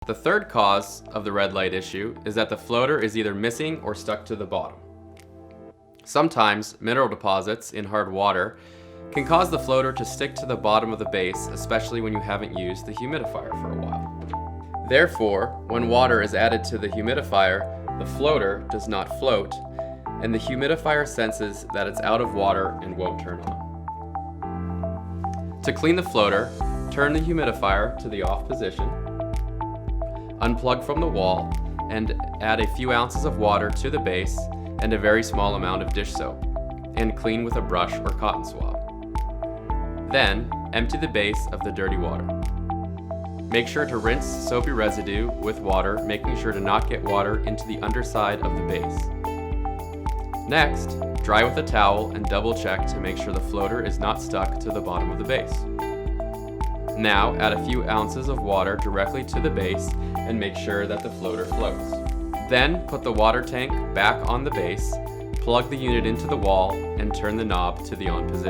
The third cause of the red light issue is that the floater is either missing or stuck to the bottom. Sometimes mineral deposits in hard water can cause the floater to stick to the bottom of the base, especially when you haven't used the humidifier for a while. Therefore, when water is added to the humidifier, the floater does not float, and the humidifier senses that it's out of water and won't turn on. To clean the floater, turn the humidifier to the off position, unplug from the wall, and add a few ounces of water to the base and a very small amount of dish soap, and clean with a brush or cotton swab. Then, empty the base of the dirty water. Make sure to rinse soapy residue with water, making sure to not get water into the underside of the base. Next, dry with a towel and double check to make sure the floater is not stuck to the bottom of the base. Now, add a few ounces of water directly to the base and make sure that the floater floats. Then, put the water tank back on the base, plug the unit into the wall, and turn the knob to the on position.